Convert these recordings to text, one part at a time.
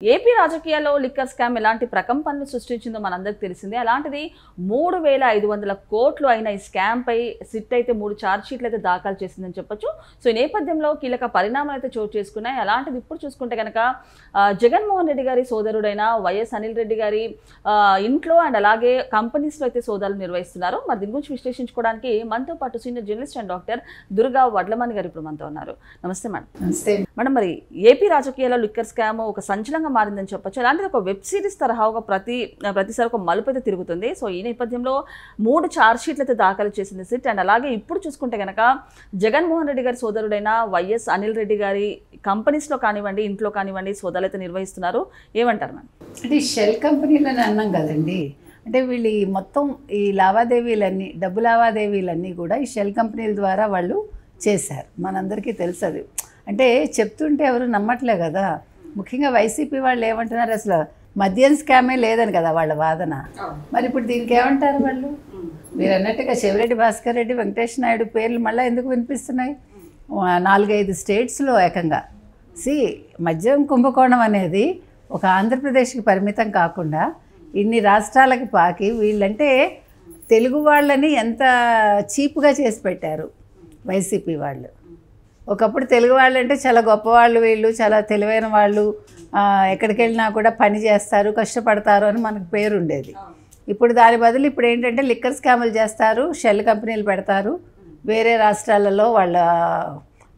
AP రాజకీయాల్లో liquor scam ఎలాంటి ప్రకంపనలు సృష్టించిందో మనందరికీ తెలిసిందే. అలాంటిది 3500 కోట్లు అయిన ఈ స్కామ్ పై సిట్ అయితే 3 ఛార్జ్ షీట్లు అయితే దాఖలు చేసిందని చెప్పొచ్చు. సో ఈ నేపథ్యంలో కీలక పరిణామాలు అయితే చోటు చేసుకున్నాయి. అలాంటిది ఇప్పుడు చూసుకుంటే కనుక జగన్మోహన్ రెడ్డి గారి సోదరుడైన వైఎస్ అనిల్ రెడ్డి గారి ఇంట్లో అండ్ అలాగే కంపెనీస్లో అయితే సోదాలు నిర్వహిస్తున్నారు. మరి దీని గురించి విశ్లేషించుకోవడానికి మనతో పాటు senior journalist and doctor Durga Vadlamani గారు ఇప్పుడు మనతో ఉన్నారు. నమస్తే మేడం. నమస్తే మేడం, మరి ఏపీ రాజకీయాల్లో లిక్కర్ స్కామ్ ఒక సంచలనంగా మారిందని చెప్పొచ్చు. అలాంటిది ఒక వెబ్ సిరీస్ తరహాగా ప్రతిసారి ఒక మలుపు అయితే తిరుగుతుంది. సో ఈ నేపథ్యంలో 3 ఛార్జ్ షీట్లు అయితే దాఖలు చేసింది సిట్. అండ్ అలాగే ఇప్పుడు చూసుకుంటే కనుక జగన్మోహన్ రెడ్డి గారి సోదరుడైన వైఎస్ అనిల్ రెడ్డి గారి కంపెనీస్లో కానివ్వండి, ఇంట్లో కానివ్వండి సోదాలు అయితే నిర్వహిస్తున్నారు. ఏమంటారు మేడం? అంటే షెల్ కంపెనీలని అన్నాం కదండి. అంటే వీళ్ళు మొత్తం ఈ లావాదేవీలన్నీ, డబ్బు లావాదేవీలన్నీ కూడా ఈ షెల్ కంపెనీల ద్వారా వాళ్ళు చేశారు. మనందరికీ తెలుసు అది. అంటే చెప్తుంటే ఎవరు నమ్మట్లే కదా. ముఖ్యంగా వైసీపీ వాళ్ళు ఏమంటున్నారు, అసలు మద్యం స్కామే లేదని కదా వాళ్ళ వాదన. మరి ఇప్పుడు దీనికి ఏమంటారు వాళ్ళు? మీరు అన్నట్టుగా చెవిరెడ్డి భాస్కర్ రెడ్డి, వెంకటేష్ నాయుడు పేర్లు మళ్ళీ ఎందుకు వినిపిస్తున్నాయి? 4-5 స్టేట్స్లో ఏకంగా మద్యం కుంభకోణం అనేది ఒక ఆంధ్రప్రదేశ్కి పరిమితం కాకుండా ఇన్ని రాష్ట్రాలకి పాకి వీళ్ళంటే తెలుగు వాళ్ళని ఎంత చీప్గా చేసి పెట్టారు వైసీపీ వాళ్ళు. ఒకప్పుడు తెలుగు వాళ్ళు అంటే చాలా గొప్పవాళ్ళు, వీళ్ళు చాలా తెలివైన వాళ్ళు, ఎక్కడికి వెళ్ళినా కూడా పని చేస్తారు, కష్టపడతారు అని మనకు పేరు ఉండేది. ఇప్పుడు దాని బదులు ఇప్పుడు ఏంటంటే లిక్కర్ స్కాములు చేస్తారు, షెల్ కంపెనీలు పెడతారు, వేరే రాష్ట్రాలలో వాళ్ళ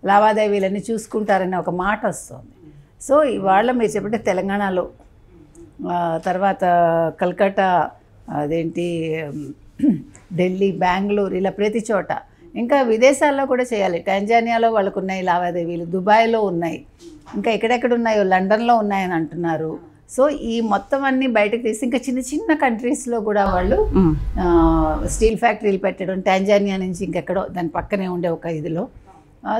లావాదేవీలన్నీ చూసుకుంటారని ఒక మాట వస్తుంది. సో ఇవాళ మీరు చెప్పంటే తెలంగాణలో, తర్వాత కల్కట్టా, అదేంటి ఢిల్లీ, బెంగళూరు, ఇలా ప్రతి చోట, ఇంకా విదేశాల్లో కూడా చేయాలి. టాంజానియాలో వాళ్ళకు ఉన్నాయి లావాదేవీలు, దుబాయ్లో ఉన్నాయి, ఇంకా ఎక్కడెక్కడ ఉన్నాయో లండన్లో ఉన్నాయని అంటున్నారు. సో ఈ మొత్తం అన్నీ బయటకు తీసి ఇంకా చిన్న చిన్న కంట్రీస్లో కూడా వాళ్ళు స్టీల్ ఫ్యాక్టరీలు పెట్టడం, టాంజానియా నుంచి ఇంకెక్కడో దాని పక్కనే ఉండే ఒక ఇదిలో.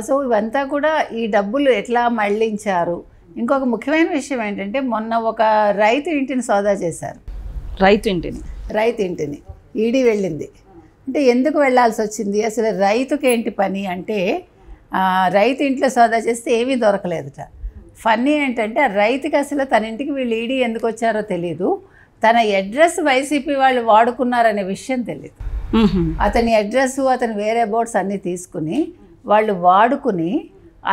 సో ఇవంతా కూడా ఈ డబ్బులు ఎట్లా మళ్లించారు. ఇంకొక ముఖ్యమైన విషయం ఏంటంటే, మొన్న ఒక రైతు ఇంటిని సోదా చేశారు. రైతు ఇంటిని ఈడీ వెళ్ళింది. అంటే ఎందుకు వెళ్ళాల్సి వచ్చింది? అసలు రైతుకి ఏంటి పని అంటే, రైతు ఇంట్లో సోదా చేస్తే ఏమీ దొరకలేదుట. ఫన్నీ ఏంటంటే, ఆ రైతుకి అసలు తన ఇంటికి వీళ్ళు ఈడీ ఎందుకు వచ్చారో తెలీదు, తన అడ్రస్ వైసీపీ వాళ్ళు వాడుకున్నారనే విషయం తెలియదు. అతని అడ్రస్, అతని వేరే బోర్డ్స్ అన్నీ తీసుకుని వాళ్ళు వాడుకుని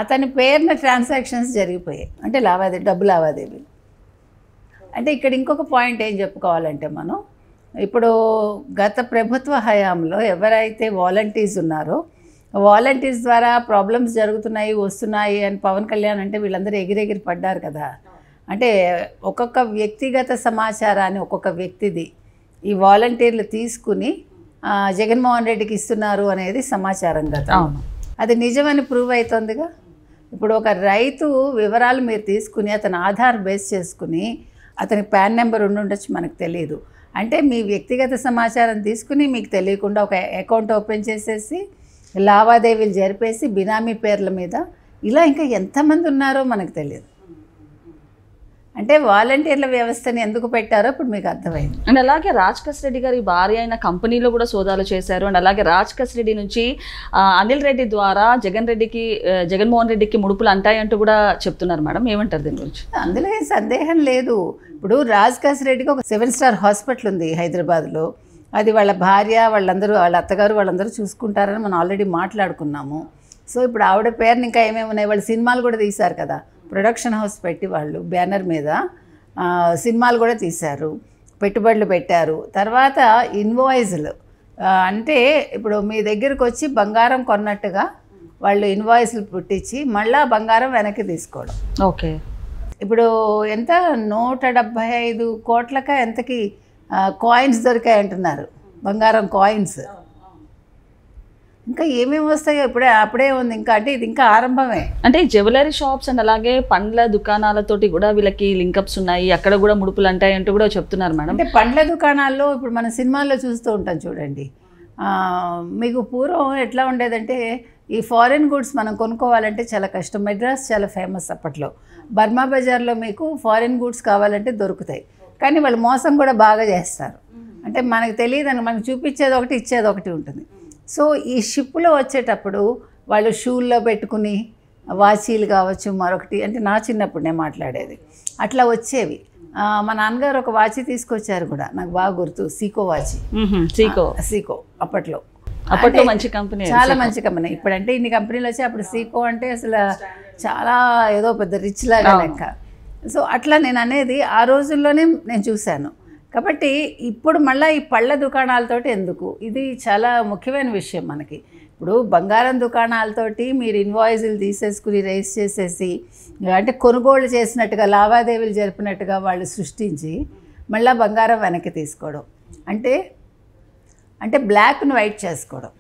అతని పేరున ట్రాన్సాక్షన్స్ జరిగిపోయాయి. అంటే డబ్బు లావాదేవీలు. అంటే ఇక్కడ ఇంకొక పాయింట్ ఏం చెప్పుకోవాలంటే, మనం ఇప్పుడు గత ప్రభుత్వ హయాంలో ఎవరైతే వాలంటీర్స్ ఉన్నారో, వాలంటీర్స్ ద్వారా ప్రాబ్లమ్స్ జరుగుతున్నాయి, వస్తున్నాయి అని పవన్ కళ్యాణ్ అంటే వీళ్ళందరూ ఎగిరెగిరి పడ్డారు కదా. అంటే ఒక్కొక్క వ్యక్తిగత సమాచారాన్ని ఒక్కొక్క వ్యక్తిది ఈ వాలంటీర్లు తీసుకుని జగన్మోహన్ రెడ్డికి ఇస్తున్నారు అనేది సమాచారం కదా. అది నిజమని ప్రూవ్ అవుతుందిగా. ఇప్పుడు ఒక రైతు వివరాలు మీరు తీసుకుని అతని ఆధార్ బేస్ చేసుకుని అతని పాన్ నెంబర్ ఉండొచ్చు, మనకు తెలియదు. అంటే మీ వ్యక్తిగత సమాచారం తీసుకుని మీకు తెలియకుండా ఒక అకౌంట్ ఓపెన్ చేసేసి లావాదేవీలు జరిపేసి బినామీ పేర్ల మీద ఇలా ఇంకా ఎంతమంది ఉన్నారో మనకు తెలియదు. అంటే వాలంటీర్ల వ్యవస్థని ఎందుకు పెట్టారో ఇప్పుడు మీకు అర్థమైంది. అండ్ అలాగే రాజకేశ్ రెడ్డి గారి భార్య అయిన కంపెనీలో కూడా సోదాలు చేశారు. అండ్ అలాగే రాజకేశ్ రెడ్డి నుంచి అనిల్ రెడ్డి ద్వారా జగన్మోహన్ రెడ్డికి ముడుపులు అంటాయంటూ కూడా చెప్తున్నారు మేడం. ఏమంటారు దీని గురించి? అందులో ఏం సందేహం లేదు. ఇప్పుడు రాజకేశ్ రెడ్డికి ఒక 7 స్టార్ హాస్పిటల్ ఉంది హైదరాబాద్లో. అది వాళ్ళ భార్య, వాళ్ళందరూ, వాళ్ళ అత్తగారు వాళ్ళందరూ చూసుకుంటారని మనం ఆల్రెడీ మాట్లాడుకున్నాము. సో ఇప్పుడు ఆవిడ పేరుని ఇంకా ఏమేమి ఉన్నాయి, వాళ్ళు సినిమాలు కూడా తీశారు కదా, ప్రొడక్షన్ హౌస్ పెట్టి వాళ్ళు బ్యానర్ మీద సినిమాలు కూడా తీశారు, పెట్టుబడులు పెట్టారు. తర్వాత ఇన్వాయిస్లు, అంటే ఇప్పుడు మీ దగ్గరకు వచ్చి బంగారం కొన్నట్టుగా వాళ్ళు ఇన్వాయిస్లు పుట్టించి మళ్ళీ బంగారం వెనక్కి తీసుకోవడం. ఓకే, ఇప్పుడు ఎంత 175 కోట్లక ఎంతకి కాయిన్స్ దొరికాయి అంటున్నారు, బంగారం కాయిన్స్. ఇంకా ఏమేమి వస్తాయో అప్పుడే ఉంది. ఇంకా అంటే ఇది ఇంకా ఆరంభమే. అంటే జ్యువెలరీ షాప్స్ అండ్ అలాగే పండ్ల దుకాణాలతోటి కూడా వీళ్ళకి లింకప్స్ ఉన్నాయి, అక్కడ కూడా ముడుపులు అంటాయి అంటూ కూడా చెప్తున్నారు మేడం. అంటే పండ్ల దుకాణాల్లో ఇప్పుడు మన సినిమాల్లో చూస్తూ ఉంటాం చూడండి. మీకు పూర్వం ఎట్లా ఉండేదంటే, ఈ ఫారిన్ గుడ్స్ మనం కొనుక్కోవాలంటే చాలా కష్టం. మెడ్రాస్ చాలా ఫేమస్ అప్పట్లో. బర్మా బజార్లో మీకు ఫారిన్ గుడ్స్ కావాలంటే దొరుకుతాయి, కానీ వాళ్ళు మోసం కూడా బాగా చేస్తారు. అంటే మనకు తెలియదని, మనకు చూపించేది ఒకటి, ఇచ్చేది ఒకటి ఉంటుంది. సో ఈ షిప్లో వచ్చేటప్పుడు వాళ్ళు షూల్లో పెట్టుకుని వాచీలు కావచ్చు, మరొకటి, అంటే నా చిన్నప్పుడు నేను మాట్లాడేది అట్లా వచ్చేవి. మా నాన్నగారు ఒక వాచి తీసుకొచ్చారు కూడా, నాకు బాగా గుర్తు, సీకో వాచి. సీకో అప్పట్లో మంచి కంపెనీ, చాలా మంచి కంపెనీ. ఇప్పుడంటే ఇన్ని కంపెనీలు వచ్చాయి, అప్పుడు సీకో అంటే అసలు చాలా ఏదో పెద్ద రిచ్ లాగా లెక్క. సో అట్లా నేను అనేది ఆ రోజుల్లోనే నేను చూశాను. కాబట్టి ఇప్పుడు మళ్ళీ ఈ పళ్ళ దుకాణాలతోటి ఎందుకు, ఇది చాలా ముఖ్యమైన విషయం మనకి. ఇప్పుడు బంగారం దుకాణాలతోటి మీరు ఇన్వాయిస్లు తీసేసుకుని రేస్ చేసేసి, అంటే కొనుగోళ్ళు చేసినట్టుగా, లావాదేవీలు జరిపినట్టుగా వాళ్ళు సృష్టించి మళ్ళీ బంగారం వెనక్కి తీసుకోవడం, అంటే బ్లాక్ను వైట్ చేసుకోవడం.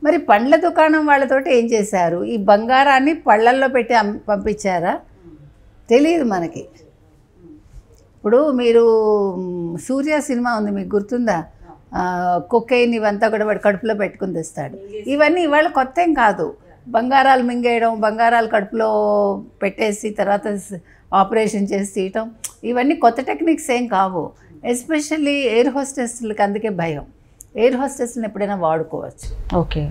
మరి పండ్ల దుకాణం వాళ్ళతోటి ఏం చేశారు, ఈ బంగారాన్ని పళ్ళల్లో పెట్టి పంపించారా తెలియదు మనకి. ఇప్పుడు మీరు సూర్య సినిమా ఉంది, మీకు గుర్తుందా, కొకైన్ ఇవంతా కూడా వాడు కడుపులో పెట్టుకుని తెస్తాడు. ఇవన్నీ ఇవాళ కొత్త ఏం కాదు. బంగారాలు మింగేయడం, బంగారాలు కడుపులో పెట్టేసి తర్వాత ఆపరేషన్ చేసి తీయటం, ఇవన్నీ కొత్త టెక్నిక్స్ ఏం కావు. ఎస్పెషల్లీ ఎయిర్ హోస్టెస్లకు అందుకే భయం. ఎయిర్ హోస్టెస్ని ఎప్పుడైనా వాడుకోవచ్చు. ఓకే,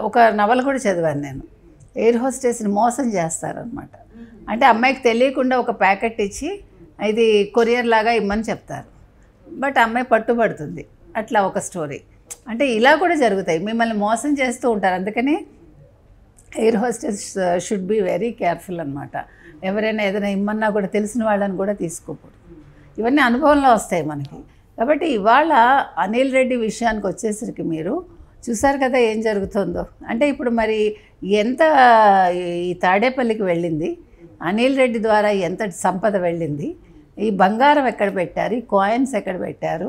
ఒక నవల కూడా చదివాను నేను, ఎయిర్ హోస్టెస్ని మోసం చేస్తారనమాట. అంటే అమ్మాయికి తెలియకుండా ఒక ప్యాకెట్ ఇచ్చి ఇది కొరియర్ లాగా ఇమ్మని చెప్తారు, బట్ అమ్మాయి పట్టుబడుతుంది. అట్లా ఒక స్టోరీ. అంటే ఇలా కూడా జరుగుతాయి, మిమ్మల్ని మోసం చేస్తూ ఉంటారు. అందుకని air hostess should be very careful అనమాట. ఎవరైనా ఏదైనా ఇమ్మన్నా కూడా తెలిసిన వాళ్ళని కూడా తీసుకోకూడదు. ఇవన్నీ అనుభవంలో వస్తాయి మనకి. కాబట్టి ఇవాళ అనిల్ రెడ్డి విషయానికి వచ్చేసరికి మీరు చూసారు కదా ఏం జరుగుతుందో. అంటే ఇప్పుడు మరి ఎంత ఈ తాడేపల్లికి వెళ్ళింది, అనిల్ రెడ్డి ద్వారా ఎంత సంపద వెళ్ళింది, ఈ బంగారం ఎక్కడ పెట్టారు, ఈ కాయిన్స్ ఎక్కడ పెట్టారు,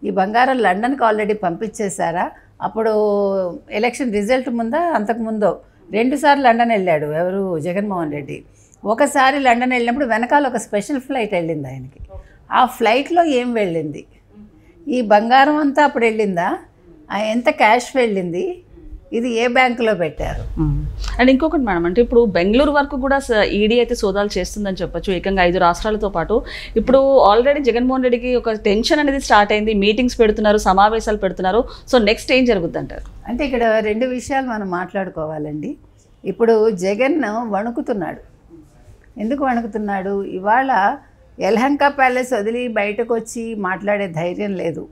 ఈ బంగారం లండన్కి ఆల్రెడీ పంపించేశారా? అప్పుడు ఎలక్షన్ రిజల్ట్ ముందా అంతకుముందో 2 సార్లు లండన్ వెళ్ళాడు ఎవరు, జగన్మోహన్ రెడ్డి. ఒకసారి లండన్ వెళ్ళినప్పుడు వెనకాల ఒక స్పెషల్ ఫ్లైట్ వెళ్ళింది ఆయనకి. ఆ ఫ్లైట్లో ఏం వెళ్ళింది, ఈ బంగారం అంతా అప్పుడు వెళ్ళిందా, ఎంత క్యాష్ వెళ్ళింది, ఇది ఏ బ్యాంకులో పెట్టారు? అండ్ ఇంకొకటి మేడం, అంటే ఇప్పుడు బెంగళూరు వరకు కూడా ఈడీ అయితే సోదాలు చేస్తుందని చెప్పొచ్చు, ఏకంగా 5 రాష్ట్రాలతో పాటు. ఇప్పుడు ఆల్రెడీ జగన్మోహన్ రెడ్డికి ఒక టెన్షన్ అనేది స్టార్ట్ అయింది, మీటింగ్స్ పెడుతున్నారు, సమావేశాలు పెడుతున్నారు. సో నెక్స్ట్ ఏం జరుగుద్ది అంటారు? అంటే ఇక్కడ 2 విషయాలు మనం మాట్లాడుకోవాలండి. ఇప్పుడు జగన్ వణుకుతున్నాడు. ఎందుకు వణుకుతున్నాడు? ఇవాళ యలహంక ప్యాలెస్ వదిలి బయటకు వచ్చి మాట్లాడే ధైర్యం లేదు.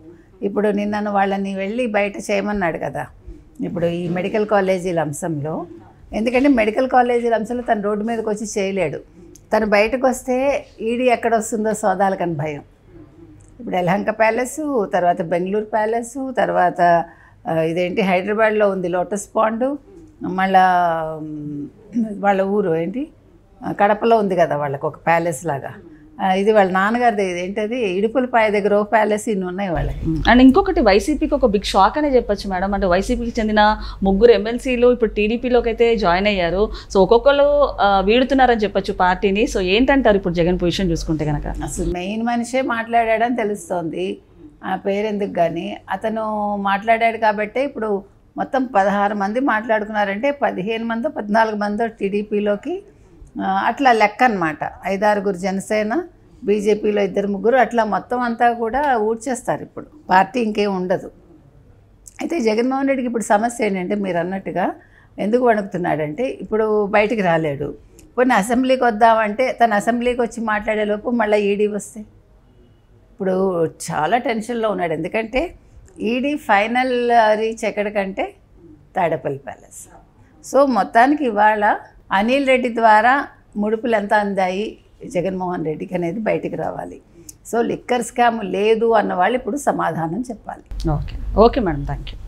ఇప్పుడు నిన్నను వాళ్ళని వెళ్ళి బయట చేయమన్నాడు కదా, ఇప్పుడు ఈ మెడికల్ కాలేజీల అంశంలో. ఎందుకంటే మెడికల్ కాలేజీల అంశంలో తను రోడ్డు మీదకి వచ్చి చేయలేడు. తను బయటకు వస్తే ఈడీ ఎక్కడ వస్తుందో సోదాలకని భయం. ఇప్పుడు యలహంక ప్యాలెస్, తర్వాత బెంగళూరు ప్యాలెస్, తర్వాత ఇదేంటి హైదరాబాద్లో ఉంది లోటస్ పాండ్, మళ్ళా వాళ్ళ ఊరు ఏంటి కడపలో ఉంది కదా వాళ్ళకి ఒక ప్యాలెస్ లాగా. ఇది వాళ్ళ నాన్నగారిది, ఏంటది ఇడుపులపాయ దగ్గర ఓ ప్యాలెస్, ఇన్ని ఉన్నాయి వాళ్ళకి. అండ్ ఇంకొకటి వైసీపీకి ఒక బిగ్ షాక్ అనే చెప్పొచ్చు మేడం. అంటే వైసీపీకి చెందిన 3 ఎమ్మెల్సీలు ఇప్పుడు టీడీపీలోకి అయితే జాయిన్ అయ్యారు. సో ఒక్కొక్కరు వీడుతున్నారని చెప్పొచ్చు పార్టీని. సో ఏంటంటారు ఇప్పుడు జగన్ పొజిషన్ చూసుకుంటే కనుక? అసలు మెయిన్ మనిషే మాట్లాడాడని తెలుస్తోంది. ఆ పేరు ఎందుకు కానీ అతను మాట్లాడాడు కాబట్టే ఇప్పుడు మొత్తం 16 మంది మాట్లాడుకున్నారంటే 15 మందో 14 మందో టీడీపీలోకి అట్లా లెక్క అనమాట. 5-6 జనసేన, బీజేపీలో 2-3, అట్లా మొత్తం అంతా కూడా ఊడ్చేస్తారు. ఇప్పుడు పార్టీ ఇంకేం ఉండదు. అయితే జగన్మోహన్ రెడ్డికి ఇప్పుడు సమస్య ఏంటంటే మీరు అన్నట్టుగా ఎందుకు వణుకుతున్నాడంటే ఇప్పుడు బయటికి రాలేడు. కొన్ని అసెంబ్లీకి వద్దామంటే తను అసెంబ్లీకి వచ్చి మాట్లాడేలోపు మళ్ళీ ఈడీ వస్తే ఇప్పుడు చాలా టెన్షన్లో ఉన్నాడు. ఎందుకంటే ఈడీ ఫైనల్ రీచ్ ఎక్కడికంటే తాడేపల్లి ప్యాలెస్. సో మొత్తానికి ఇవాళ అనిల్ రెడ్డి ద్వారా ముడుపులు ఎంత అందాయి జగన్మోహన్ రెడ్డికి అనేది బయటికి రావాలి. సో లిక్కర్ స్కామ్ లేదు అన్న వాళ్ళు ఇప్పుడు సమాధానం చెప్పాలి. Okay madam, thank you.